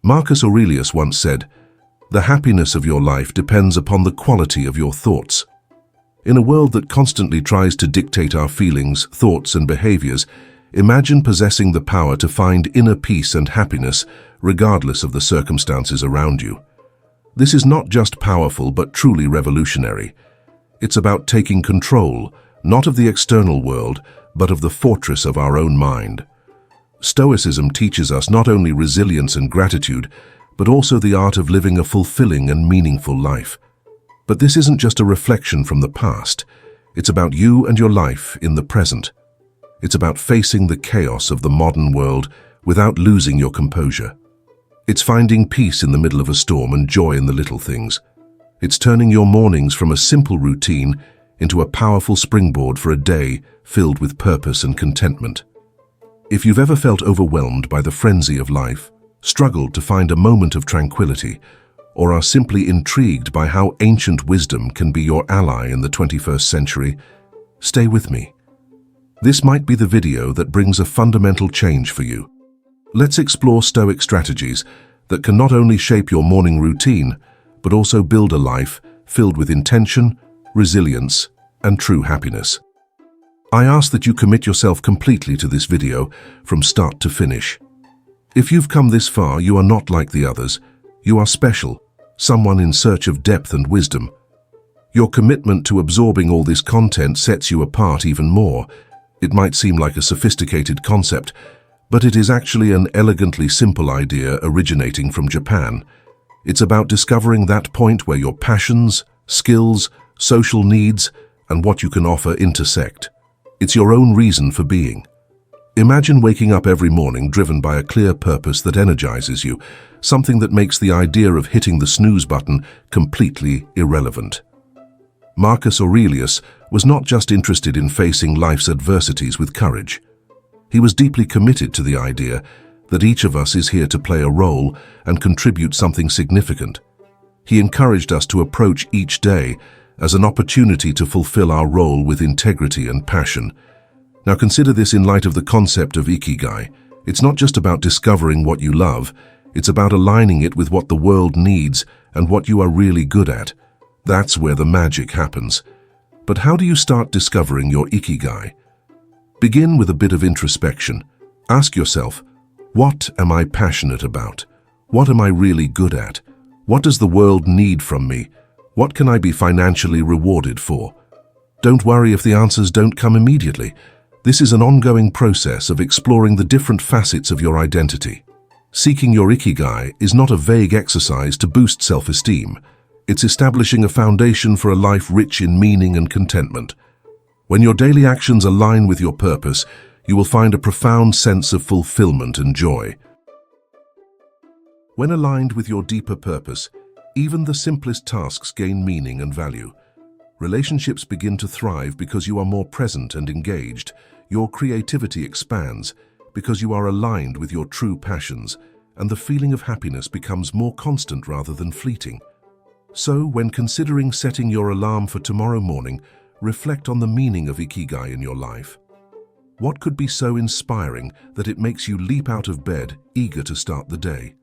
Marcus Aurelius once said, "The happiness of your life depends upon the quality of your thoughts." In a world that constantly tries to dictate our feelings, thoughts, and behaviors, imagine possessing the power to find inner peace and happiness regardless of the circumstances around you. This is not just powerful but truly revolutionary. It's about taking control, not of the external world, but of the fortress of our own mind. Stoicism teaches us not only resilience and gratitude, but also the art of living a fulfilling and meaningful life. But this isn't just a reflection from the past. It's about you and your life in the present. It's about facing the chaos of the modern world without losing your composure. It's finding peace in the middle of a storm and joy in the little things. It's turning your mornings from a simple routine into a powerful springboard for a day filled with purpose and contentment. If you've ever felt overwhelmed by the frenzy of life, struggled to find a moment of tranquility, or are simply intrigued by how ancient wisdom can be your ally in the 21st century, stay with me. This might be the video that brings a fundamental change for you. Let's explore Stoic strategies that can not only shape your morning routine, but also build a life filled with intention, resilience, and true happiness. I ask that you commit yourself completely to this video from start to finish. If you've come this far, you are not like the others. You are special, someone in search of depth and wisdom. Your commitment to absorbing all this content sets you apart even more. It might seem like a sophisticated concept, but it is actually an elegantly simple idea originating from Japan. It's about discovering that point where your passions, skills, social needs, and what you can offer intersect. It's your own reason for being. Imagine waking up every morning driven by a clear purpose that energizes you, something that makes the idea of hitting the snooze button completely irrelevant. Marcus Aurelius was not just interested in facing life's adversities with courage. He was deeply committed to the idea that each of us is here to play a role and contribute something significant. He encouraged us to approach each day as an opportunity to fulfill our role with integrity and passion. Now consider this in light of the concept of ikigai. It's not just about discovering what you love, it's about aligning it with what the world needs and what you are really good at. That's where the magic happens. But how do you start discovering your ikigai? Begin with a bit of introspection. Ask yourself, what am I passionate about? What am I really good at? What does the world need from me? What can I be financially rewarded for? Don't worry if the answers don't come immediately. This is an ongoing process of exploring the different facets of your identity. Seeking your ikigai is not a vague exercise to boost self-esteem. It's establishing a foundation for a life rich in meaning and contentment. When your daily actions align with your purpose, you will find a profound sense of fulfillment and joy. When aligned with your deeper purpose, even the simplest tasks gain meaning and value. Relationships begin to thrive because you are more present and engaged. Your creativity expands because you are aligned with your true passions, and the feeling of happiness becomes more constant rather than fleeting. So, when considering setting your alarm for tomorrow morning, reflect on the meaning of ikigai in your life. What could be so inspiring that it makes you leap out of bed, eager to start the day?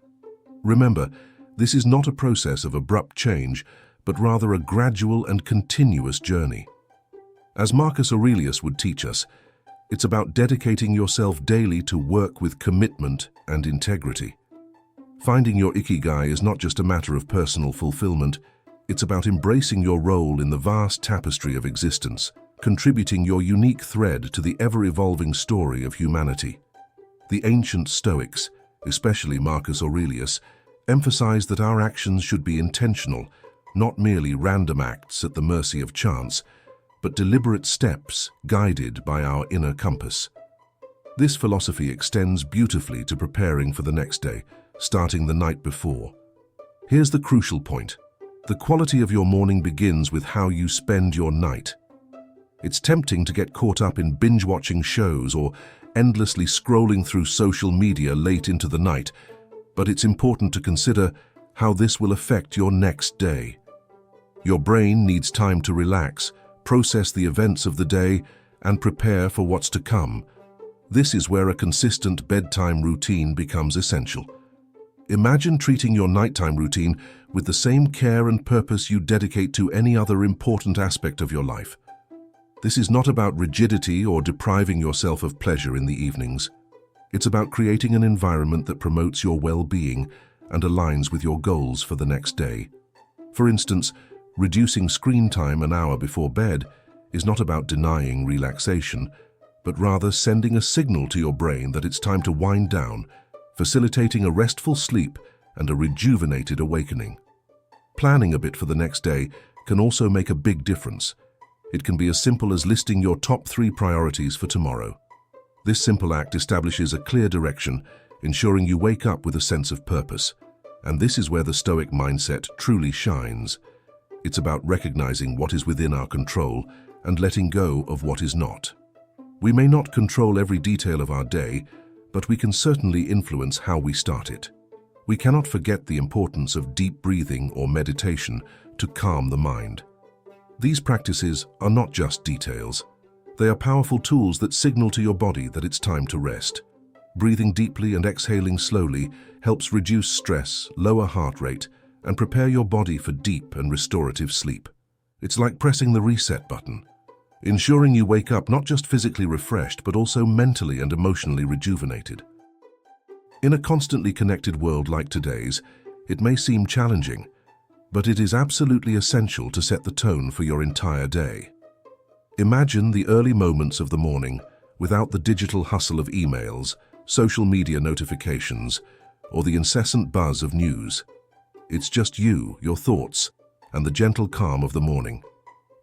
Remember, this is not a process of abrupt change, but rather a gradual and continuous journey. As Marcus Aurelius would teach us, it's about dedicating yourself daily to work with commitment and integrity. Finding your ikigai is not just a matter of personal fulfillment, it's about embracing your role in the vast tapestry of existence, contributing your unique thread to the ever-evolving story of humanity. The ancient Stoics, especially Marcus Aurelius, emphasized that our actions should be intentional, not merely random acts at the mercy of chance, but deliberate steps guided by our inner compass. This philosophy extends beautifully to preparing for the next day, starting the night before. Here's the crucial point. The quality of your morning begins with how you spend your night. It's tempting to get caught up in binge-watching shows or endlessly scrolling through social media late into the night, but it's important to consider how this will affect your next day. Your brain needs time to relax, process the events of the day, and prepare for what's to come. This is where a consistent bedtime routine becomes essential. Imagine treating your nighttime routine with the same care and purpose you dedicate to any other important aspect of your life. This is not about rigidity or depriving yourself of pleasure in the evenings. It's about creating an environment that promotes your well-being and aligns with your goals for the next day. For instance, reducing screen time an hour before bed is not about denying relaxation, but rather sending a signal to your brain that it's time to wind down, facilitating a restful sleep and a rejuvenated awakening. Planning a bit for the next day can also make a big difference. It can be as simple as listing your top 3 priorities for tomorrow. This simple act establishes a clear direction, ensuring you wake up with a sense of purpose. And this is where the Stoic mindset truly shines. It's about recognizing what is within our control and letting go of what is not. We may not control every detail of our day, but we can certainly influence how we start it. We cannot forget the importance of deep breathing or meditation to calm the mind. These practices are not just details. They are powerful tools that signal to your body that it's time to rest. Breathing deeply and exhaling slowly helps reduce stress, lower heart rate, and prepare your body for deep and restorative sleep. It's like pressing the reset button, ensuring you wake up not just physically refreshed, but also mentally and emotionally rejuvenated. In a constantly connected world like today's, it may seem challenging, but it is absolutely essential to set the tone for your entire day. Imagine the early moments of the morning without the digital hustle of emails, social media notifications, or the incessant buzz of news. It's just you, your thoughts, and the gentle calm of the morning.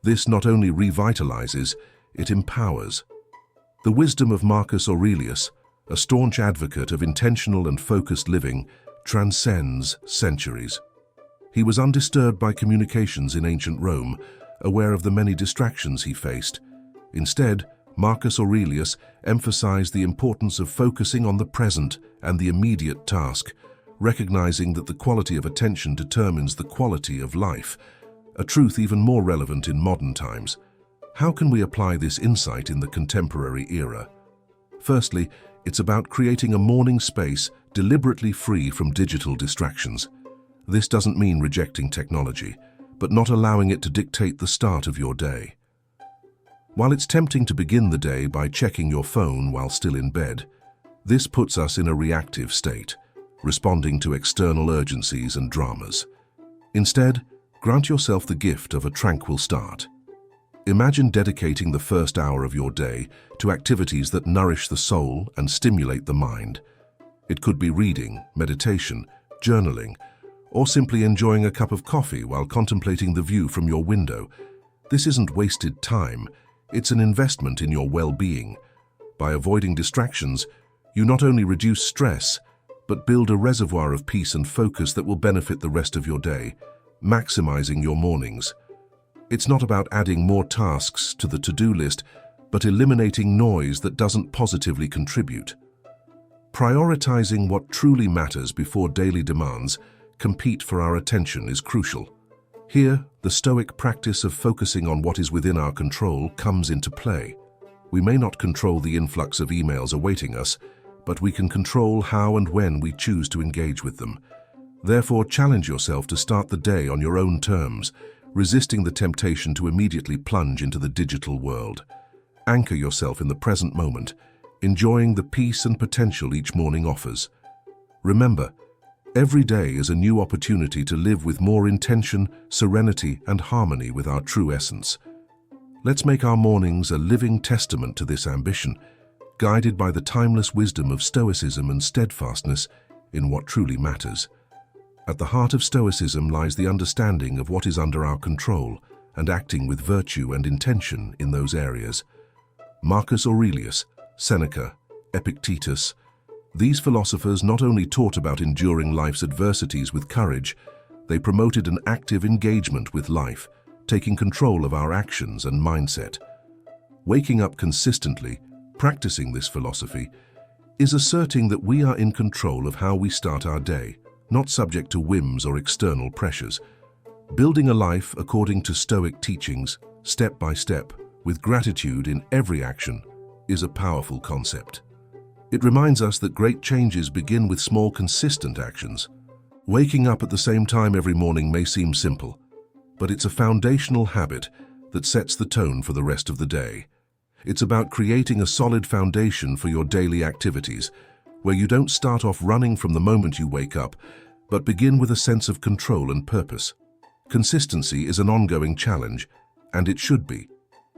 This not only revitalizes, it empowers. The wisdom of Marcus Aurelius, a staunch advocate of intentional and focused living, transcends centuries. He was undisturbed by communications in ancient Rome, aware of the many distractions he faced. Instead, Marcus Aurelius emphasized the importance of focusing on the present and the immediate task, recognizing that the quality of attention determines the quality of life, a truth even more relevant in modern times. How can we apply this insight in the contemporary era? Firstly, it's about creating a morning space deliberately free from digital distractions. This doesn't mean rejecting technology, but not allowing it to dictate the start of your day. While it's tempting to begin the day by checking your phone while still in bed, this puts us in a reactive state, responding to external urgencies and dramas. Instead, grant yourself the gift of a tranquil start. Imagine dedicating the first hour of your day to activities that nourish the soul and stimulate the mind. It could be reading, meditation, journaling, or simply enjoying a cup of coffee while contemplating the view from your window. This isn't wasted time, it's an investment in your well-being. By avoiding distractions, you not only reduce stress, but build a reservoir of peace and focus that will benefit the rest of your day, maximizing your mornings. It's not about adding more tasks to the to-do list, but eliminating noise that doesn't positively contribute. Prioritizing what truly matters before daily demands compete for our attention is crucial. Here, the Stoic practice of focusing on what is within our control comes into play. We may not control the influx of emails awaiting us, but we can control how and when we choose to engage with them. Therefore, challenge yourself to start the day on your own terms, resisting the temptation to immediately plunge into the digital world. Anchor yourself in the present moment, enjoying the peace and potential each morning offers. Remember, every day is a new opportunity to live with more intention, serenity, and harmony with our true essence. Let's make our mornings a living testament to this ambition, guided by the timeless wisdom of Stoicism and steadfastness in what truly matters. At the heart of Stoicism lies the understanding of what is under our control and acting with virtue and intention in those areas. Marcus Aurelius, Seneca, Epictetus, these philosophers not only taught about enduring life's adversities with courage, they promoted an active engagement with life, taking control of our actions and mindset. Waking up consistently, practicing this philosophy, is asserting that we are in control of how we start our day, not subject to whims or external pressures. Building a life according to Stoic teachings, step by step, with gratitude in every action, is a powerful concept. It reminds us that great changes begin with small, consistent actions. Waking up at the same time every morning may seem simple, but it's a foundational habit that sets the tone for the rest of the day. It's about creating a solid foundation for your daily activities, where you don't start off running from the moment you wake up, but begin with a sense of control and purpose. Consistency is an ongoing challenge, and it should be.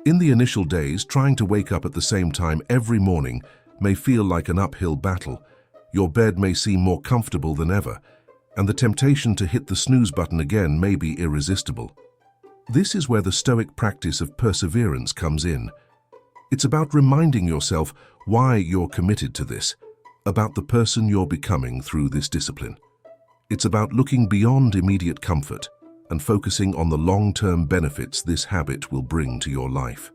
In the initial days, trying to wake up at the same time every morning may feel like an uphill battle. Your bed may seem more comfortable than ever, and the temptation to hit the snooze button again may be irresistible. This is where the Stoic practice of perseverance comes in. It's about reminding yourself why you're committed to this, about the person you're becoming through this discipline. It's about looking beyond immediate comfort and focusing on the long-term benefits this habit will bring to your life.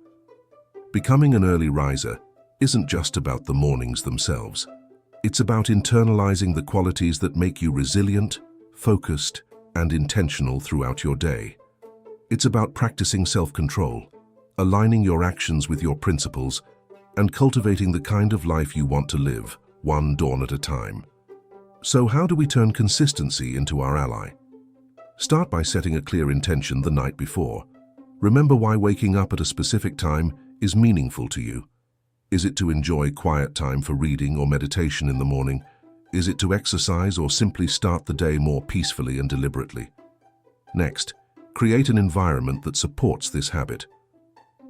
Becoming an early riser isn't just about the mornings themselves. It's about internalizing the qualities that make you resilient, focused, and intentional throughout your day. It's about practicing self-control, aligning your actions with your principles, and cultivating the kind of life you want to live, one dawn at a time. So how do we turn consistency into our ally? Start by setting a clear intention the night before. Remember why waking up at a specific time is meaningful to you. Is it to enjoy quiet time for reading or meditation in the morning? Is it to exercise or simply start the day more peacefully and deliberately? Next, create an environment that supports this habit.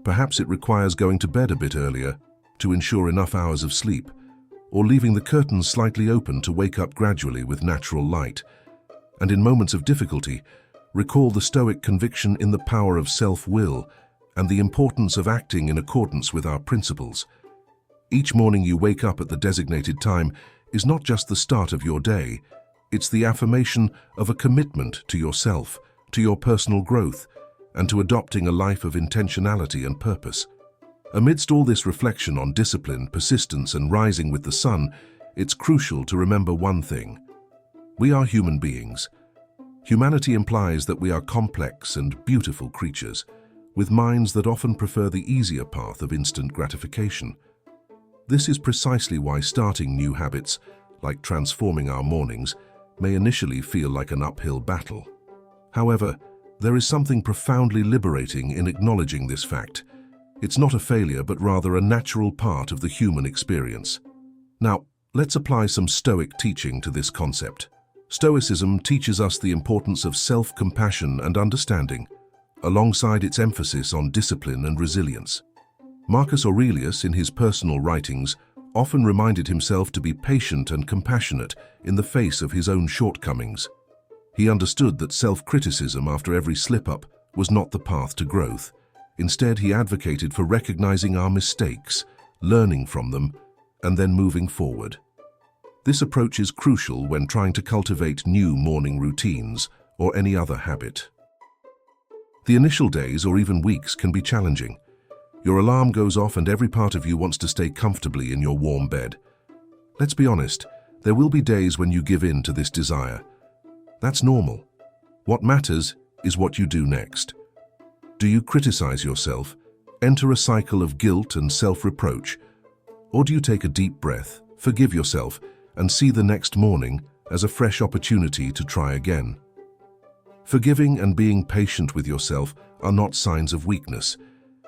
Perhaps it requires going to bed a bit earlier to ensure enough hours of sleep, or leaving the curtains slightly open to wake up gradually with natural light. And in moments of difficulty, recall the Stoic conviction in the power of self-will and the importance of acting in accordance with our principles. Each morning you wake up at the designated time is not just the start of your day, it's the affirmation of a commitment to yourself, to your personal growth, and to adopting a life of intentionality and purpose. Amidst all this reflection on discipline, persistence, and rising with the sun, it's crucial to remember one thing. We are human beings. Humanity implies that we are complex and beautiful creatures, with minds that often prefer the easier path of instant gratification. This is precisely why starting new habits, like transforming our mornings, may initially feel like an uphill battle. However, there is something profoundly liberating in acknowledging this fact. It's not a failure, but rather a natural part of the human experience. Now, let's apply some Stoic teaching to this concept. Stoicism teaches us the importance of self-compassion and understanding, alongside its emphasis on discipline and resilience. Marcus Aurelius, in his personal writings, often reminded himself to be patient and compassionate in the face of his own shortcomings. He understood that self-criticism after every slip-up was not the path to growth. Instead, he advocated for recognizing our mistakes, learning from them, and then moving forward. This approach is crucial when trying to cultivate new morning routines or any other habit. The initial days or even weeks can be challenging. Your alarm goes off and every part of you wants to stay comfortably in your warm bed. Let's be honest, there will be days when you give in to this desire. That's normal. What matters is what you do next. Do you criticize yourself, enter a cycle of guilt and self-reproach, or do you take a deep breath, forgive yourself, and see the next morning as a fresh opportunity to try again? Forgiving and being patient with yourself are not signs of weakness.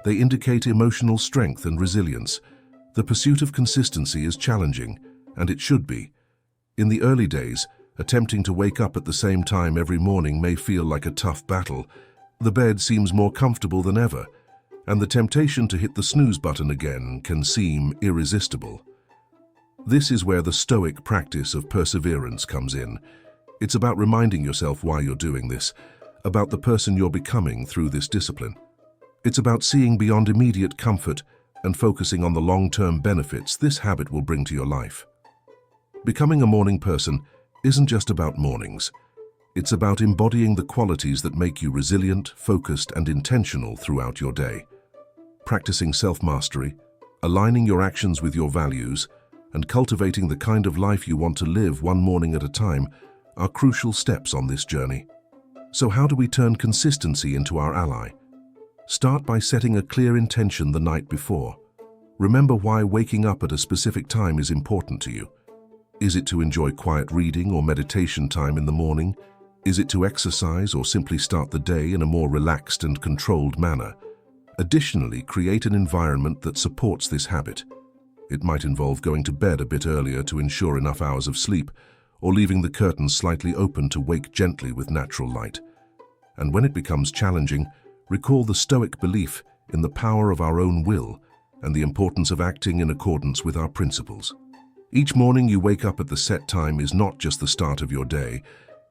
They indicate emotional strength and resilience. The pursuit of consistency is challenging, and it should be. In the early days, attempting to wake up at the same time every morning may feel like a tough battle. The bed seems more comfortable than ever, and the temptation to hit the snooze button again can seem irresistible. This is where the Stoic practice of perseverance comes in. It's about reminding yourself why you're doing this, about the person you're becoming through this discipline. It's about seeing beyond immediate comfort and focusing on the long-term benefits this habit will bring to your life. Becoming a morning person isn't just about mornings. It's about embodying the qualities that make you resilient, focused, and intentional throughout your day. Practicing self-mastery, aligning your actions with your values, and cultivating the kind of life you want to live one morning at a time are crucial steps on this journey. So how do we turn consistency into our ally? Start by setting a clear intention the night before. Remember why waking up at a specific time is important to you. Is it to enjoy quiet reading or meditation time in the morning? Is it to exercise or simply start the day in a more relaxed and controlled manner? Additionally, create an environment that supports this habit. It might involve going to bed a bit earlier to ensure enough hours of sleep, or leaving the curtains slightly open to wake gently with natural light. And when it becomes challenging, recall the Stoic belief in the power of our own will and the importance of acting in accordance with our principles. Each morning you wake up at the set time is not just the start of your day,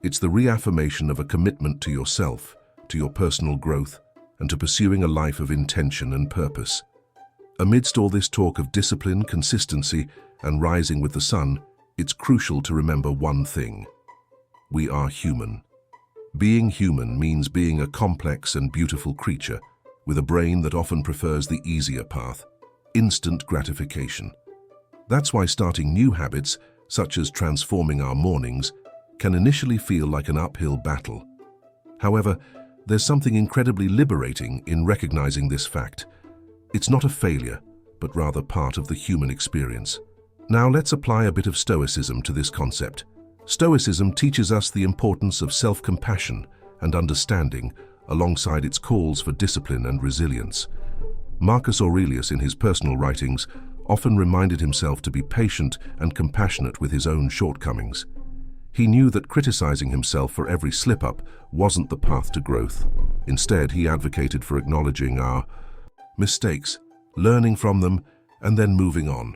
it's the reaffirmation of a commitment to yourself, to your personal growth, and to pursuing a life of intention and purpose. Amidst all this talk of discipline, consistency, and rising with the sun, it's crucial to remember one thing. We are human. Being human means being a complex and beautiful creature, with a brain that often prefers the easier path, instant gratification. That's why starting new habits, such as transforming our mornings, can initially feel like an uphill battle. However, there's something incredibly liberating in recognizing this fact. It's not a failure, but rather part of the human experience. Now let's apply a bit of Stoicism to this concept. Stoicism teaches us the importance of self-compassion and understanding alongside its calls for discipline and resilience. Marcus Aurelius, in his personal writings, often reminded himself to be patient and compassionate with his own shortcomings. He knew that criticizing himself for every slip-up wasn't the path to growth. Instead, he advocated for acknowledging our mistakes, learning from them, and then moving on.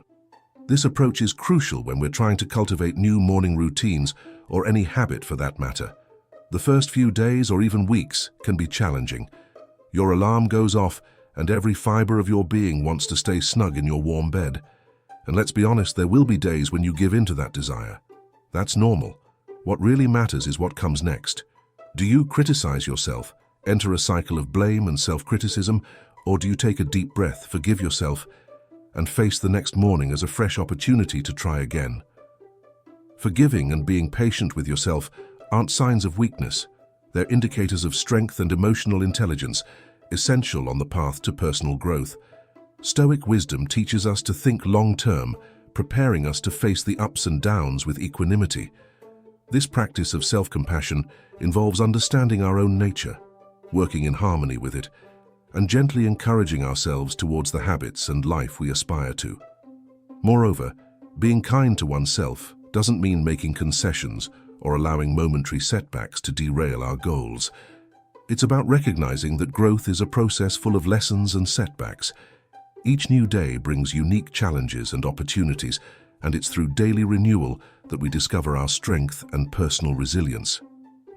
This approach is crucial when we're trying to cultivate new morning routines or any habit for that matter. The first few days or even weeks can be challenging. Your alarm goes off and every fiber of your being wants to stay snug in your warm bed. And let's be honest, there will be days when you give in to that desire. That's normal. What really matters is what comes next. Do you criticize yourself, enter a cycle of blame and self-criticism, or do you take a deep breath, forgive yourself, and face the next morning as a fresh opportunity to try again? Forgiving and being patient with yourself aren't signs of weakness. They're indicators of strength and emotional intelligence, essential on the path to personal growth. Stoic wisdom teaches us to think long-term, preparing us to face the ups and downs with equanimity. This practice of self-compassion involves understanding our own nature, working in harmony with it, and gently encouraging ourselves towards the habits and life we aspire to. Moreover, being kind to oneself doesn't mean making concessions or allowing momentary setbacks to derail our goals. It's about recognizing that growth is a process full of lessons and setbacks. Each new day brings unique challenges and opportunities, and it's through daily renewal that we discover our strength and personal resilience.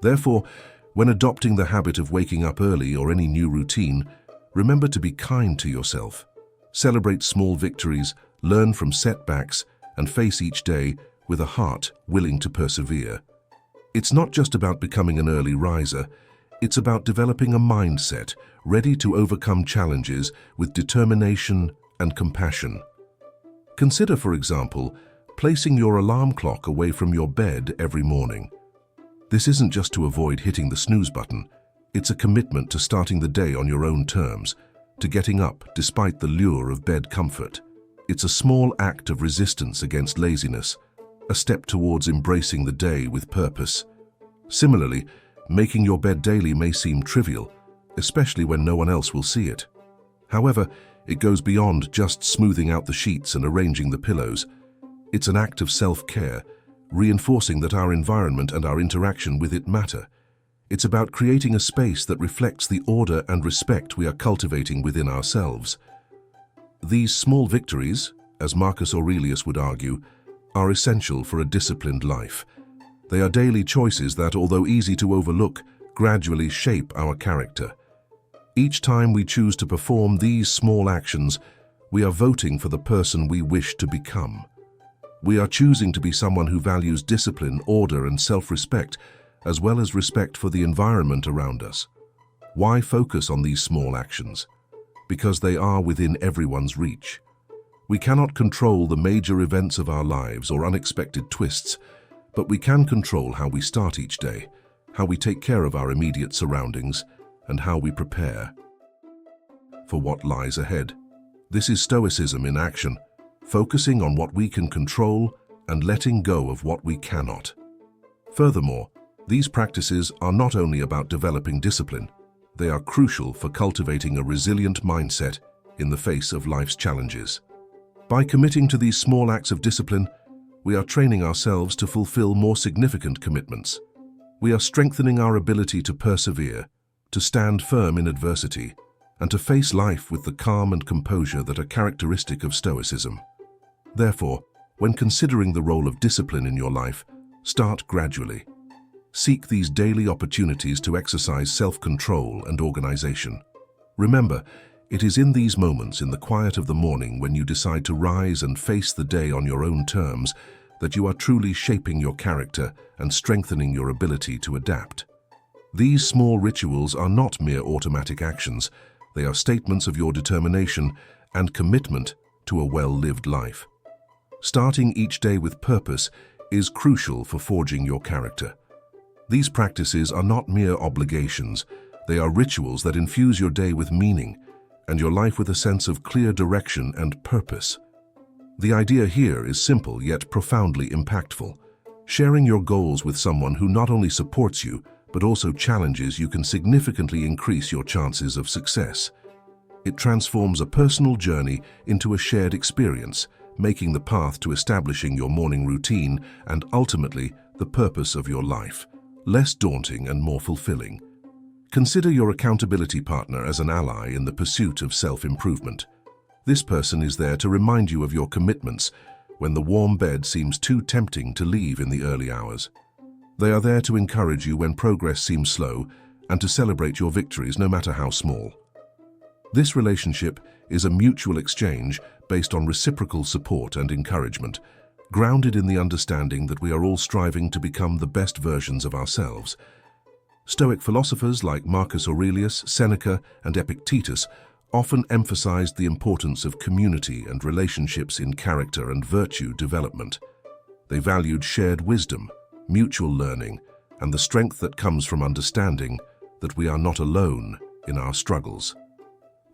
Therefore, when adopting the habit of waking up early or any new routine, remember to be kind to yourself. Celebrate small victories, learn from setbacks, and face each day with a heart willing to persevere. It's not just about becoming an early riser, it's about developing a mindset ready to overcome challenges with determination and compassion. Consider, for example, placing your alarm clock away from your bed every morning. This isn't just to avoid hitting the snooze button. It's a commitment to starting the day on your own terms, to getting up despite the lure of bed comfort. It's a small act of resistance against laziness, a step towards embracing the day with purpose. Similarly, making your bed daily may seem trivial, especially when no one else will see it. However, it goes beyond just smoothing out the sheets and arranging the pillows. It's an act of self-care, reinforcing that our environment and our interaction with it matter. It's about creating a space that reflects the order and respect we are cultivating within ourselves. These small victories, as Marcus Aurelius would argue, are essential for a disciplined life. They are daily choices that, although easy to overlook, gradually shape our character. Each time we choose to perform these small actions, we are voting for the person we wish to become. We are choosing to be someone who values discipline, order, and self-respect, as well as respect for the environment around us. Why focus on these small actions? Because they are within everyone's reach. We cannot control the major events of our lives or unexpected twists, but we can control how we start each day, how we take care of our immediate surroundings, and how we prepare for what lies ahead. This is Stoicism in action, focusing on what we can control and letting go of what we cannot. Furthermore, these practices are not only about developing discipline, they are crucial for cultivating a resilient mindset in the face of life's challenges. By committing to these small acts of discipline, we are training ourselves to fulfill more significant commitments. We are strengthening our ability to persevere, to stand firm in adversity, and to face life with the calm and composure that are characteristic of Stoicism. Therefore, when considering the role of discipline in your life, start gradually. Seek these daily opportunities to exercise self-control and organization. Remember, it is in these moments in the quiet of the morning when you decide to rise and face the day on your own terms that you are truly shaping your character and strengthening your ability to adapt. These small rituals are not mere automatic actions, they are statements of your determination and commitment to a well-lived life. Starting each day with purpose is crucial for forging your character. These practices are not mere obligations, they are rituals that infuse your day with meaning and your life with a sense of clear direction and purpose. The idea here is simple yet profoundly impactful. Sharing your goals with someone who not only supports you, but also challenges you can significantly increase your chances of success. It transforms a personal journey into a shared experience, making the path to establishing your morning routine and ultimately the purpose of your life less daunting and more fulfilling. Consider your accountability partner as an ally in the pursuit of self-improvement. This person is there to remind you of your commitments when the warm bed seems too tempting to leave in the early hours. They are there to encourage you when progress seems slow and to celebrate your victories no matter how small. This relationship is a mutual exchange based on reciprocal support and encouragement, grounded in the understanding that we are all striving to become the best versions of ourselves. Stoic philosophers like Marcus Aurelius, Seneca, and Epictetus often emphasized the importance of community and relationships in character and virtue development. They valued shared wisdom, mutual learning, and the strength that comes from understanding that we are not alone in our struggles.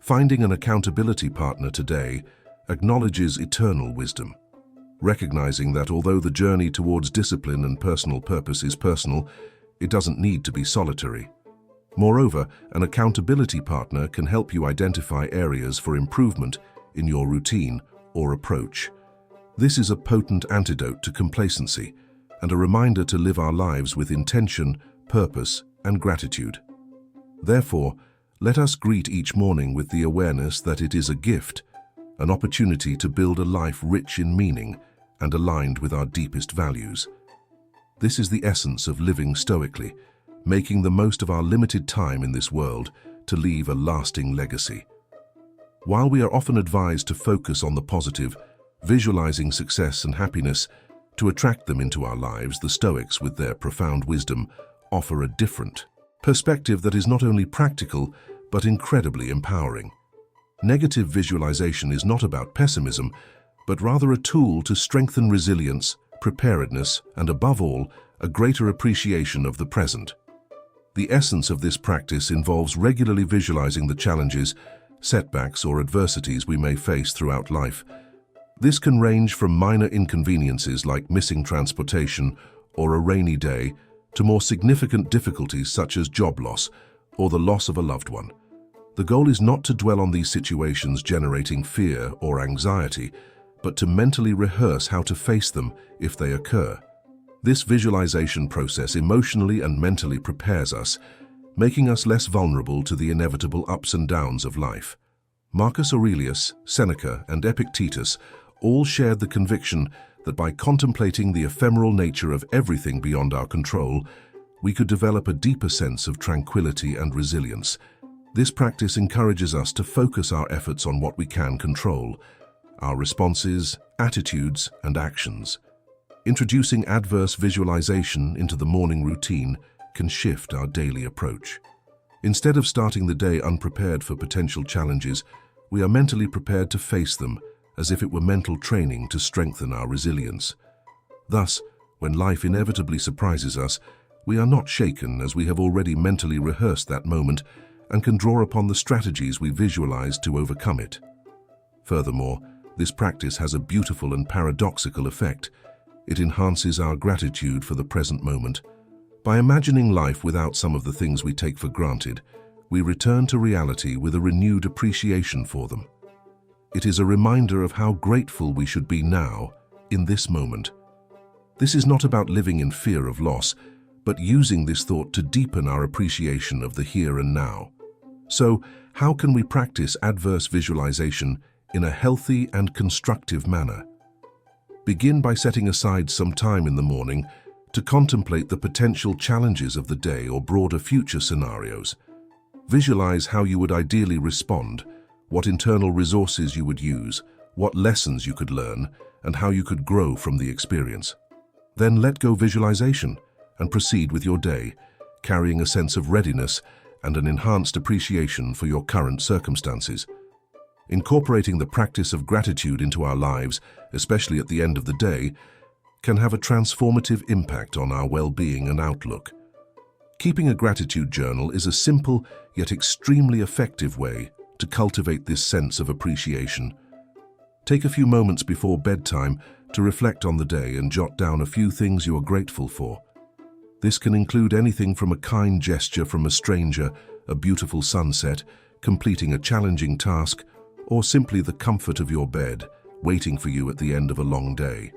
Finding an accountability partner today acknowledges eternal wisdom, recognizing that although the journey towards discipline and personal purpose is personal, it doesn't need to be solitary. Moreover, an accountability partner can help you identify areas for improvement in your routine or approach. This is a potent antidote to complacency and a reminder to live our lives with intention, purpose, and gratitude. Therefore, let us greet each morning with the awareness that it is a gift, an opportunity to build a life rich in meaning and aligned with our deepest values. This is the essence of living stoically, making the most of our limited time in this world to leave a lasting legacy. While we are often advised to focus on the positive, visualizing success and happiness to attract them into our lives, the Stoics, with their profound wisdom, offer a different perspective that is not only practical but incredibly empowering. Negative visualization is not about pessimism, but rather a tool to strengthen resilience, preparedness, and above all, a greater appreciation of the present. The essence of this practice involves regularly visualizing the challenges, setbacks, or adversities we may face throughout life. This can range from minor inconveniences like missing transportation or a rainy day to more significant difficulties such as job loss or the loss of a loved one. The goal is not to dwell on these situations generating fear or anxiety, but to mentally rehearse how to face them if they occur. This visualization process emotionally and mentally prepares us, making us less vulnerable to the inevitable ups and downs of life. Marcus Aurelius, Seneca, and Epictetus all shared the conviction that by contemplating the ephemeral nature of everything beyond our control, we could develop a deeper sense of tranquility and resilience. This practice encourages us to focus our efforts on what we can control, our responses, attitudes, and actions. Introducing adverse visualization into the morning routine can shift our daily approach. Instead of starting the day unprepared for potential challenges, we are mentally prepared to face them as if it were mental training to strengthen our resilience. Thus, when life inevitably surprises us, we are not shaken as we have already mentally rehearsed that moment and can draw upon the strategies we visualized to overcome it. Furthermore, this practice has a beautiful and paradoxical effect. It enhances our gratitude for the present moment. By imagining life without some of the things we take for granted, we return to reality with a renewed appreciation for them. It is a reminder of how grateful we should be now, in this moment. This is not about living in fear of loss, but using this thought to deepen our appreciation of the here and now. So, how can we practice adverse visualization in a healthy and constructive manner? Begin by setting aside some time in the morning to contemplate the potential challenges of the day or broader future scenarios. Visualize how you would ideally respond, what internal resources you would use, what lessons you could learn, and how you could grow from the experience. Then let go visualization and proceed with your day, carrying a sense of readiness and an enhanced appreciation for your current circumstances. Incorporating the practice of gratitude into our lives, especially at the end of the day, can have a transformative impact on our well-being and outlook. Keeping a gratitude journal is a simple yet extremely effective way to cultivate this sense of appreciation. Take a few moments before bedtime to reflect on the day and jot down a few things you are grateful for. This can include anything from a kind gesture from a stranger, a beautiful sunset, completing a challenging task, or simply the comfort of your bed, waiting for you at the end of a long day.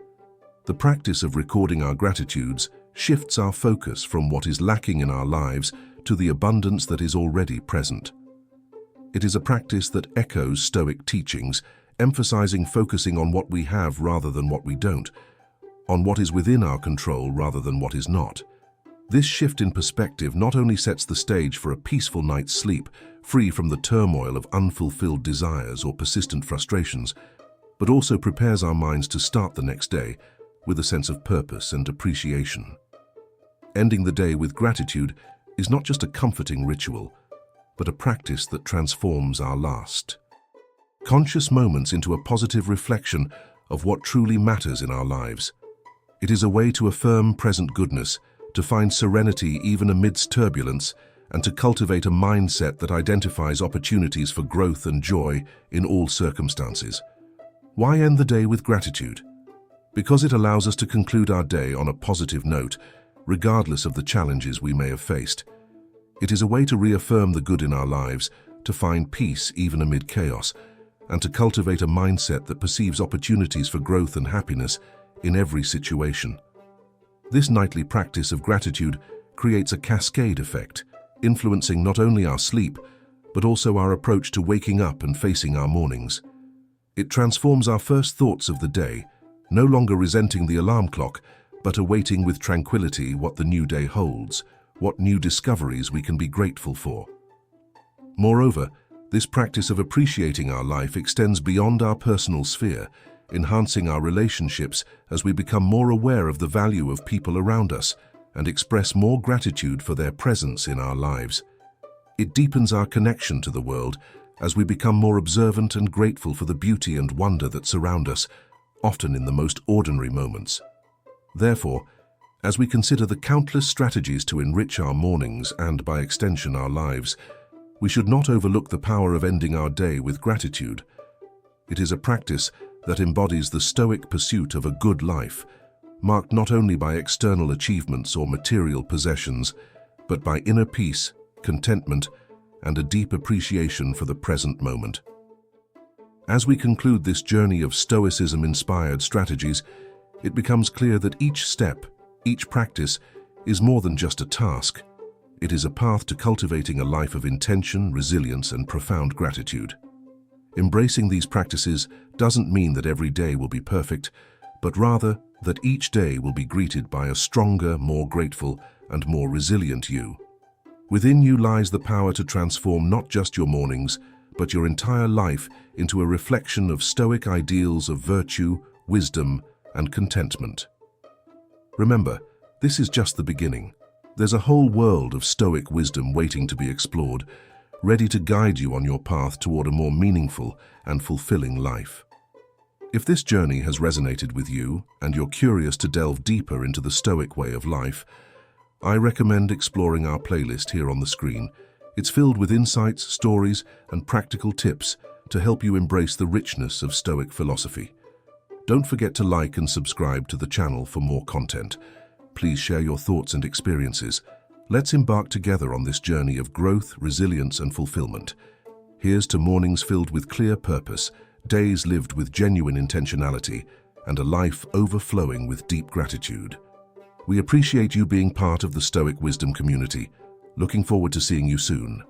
The practice of recording our gratitudes shifts our focus from what is lacking in our lives to the abundance that is already present. It is a practice that echoes Stoic teachings, emphasizing focusing on what we have rather than what we don't, on what is within our control rather than what is not. This shift in perspective not only sets the stage for a peaceful night's sleep, free from the turmoil of unfulfilled desires or persistent frustrations, but also prepares our minds to start the next day with a sense of purpose and appreciation. Ending the day with gratitude is not just a comforting ritual, but a practice that transforms our last conscious moments into a positive reflection of what truly matters in our lives. It is a way to affirm present goodness, to find serenity even amidst turbulence, and to cultivate a mindset that identifies opportunities for growth and joy in all circumstances. Why end the day with gratitude? Because it allows us to conclude our day on a positive note, regardless of the challenges we may have faced. It is a way to reaffirm the good in our lives, to find peace even amid chaos, and to cultivate a mindset that perceives opportunities for growth and happiness in every situation. This nightly practice of gratitude creates a cascade effect, influencing not only our sleep, but also our approach to waking up and facing our mornings. It transforms our first thoughts of the day, no longer resenting the alarm clock, but awaiting with tranquility what the new day holds, what new discoveries we can be grateful for. Moreover, this practice of appreciating our life extends beyond our personal sphere, enhancing our relationships as we become more aware of the value of people around us and express more gratitude for their presence in our lives. It deepens our connection to the world as we become more observant and grateful for the beauty and wonder that surround us, often in the most ordinary moments. Therefore, as we consider the countless strategies to enrich our mornings and, by extension, our lives, we should not overlook the power of ending our day with gratitude. It is a practice that embodies the Stoic pursuit of a good life, marked not only by external achievements or material possessions, but by inner peace, contentment, and a deep appreciation for the present moment. As we conclude this journey of Stoicism-inspired strategies, it becomes clear that each step, each practice, is more than just a task. It is a path to cultivating a life of intention, resilience, and profound gratitude. Embracing these practices doesn't mean that every day will be perfect, but rather that each day will be greeted by a stronger, more grateful, and more resilient you. Within you lies the power to transform not just your mornings, but your entire life into a reflection of Stoic ideals of virtue, wisdom, and contentment. Remember, this is just the beginning. There's a whole world of Stoic wisdom waiting to be explored, ready to guide you on your path toward a more meaningful and fulfilling life. If this journey has resonated with you and you're curious to delve deeper into the Stoic way of life, I recommend exploring our playlist here on the screen. It's filled with insights, stories, and practical tips to help you embrace the richness of Stoic philosophy. Don't forget to like and subscribe to the channel for more content. Please share your thoughts and experiences. Let's embark together on this journey of growth, resilience, and fulfillment. Here's to mornings filled with clear purpose, days lived with genuine intentionality, and a life overflowing with deep gratitude. We appreciate you being part of the Stoic Wisdom community. Looking forward to seeing you soon.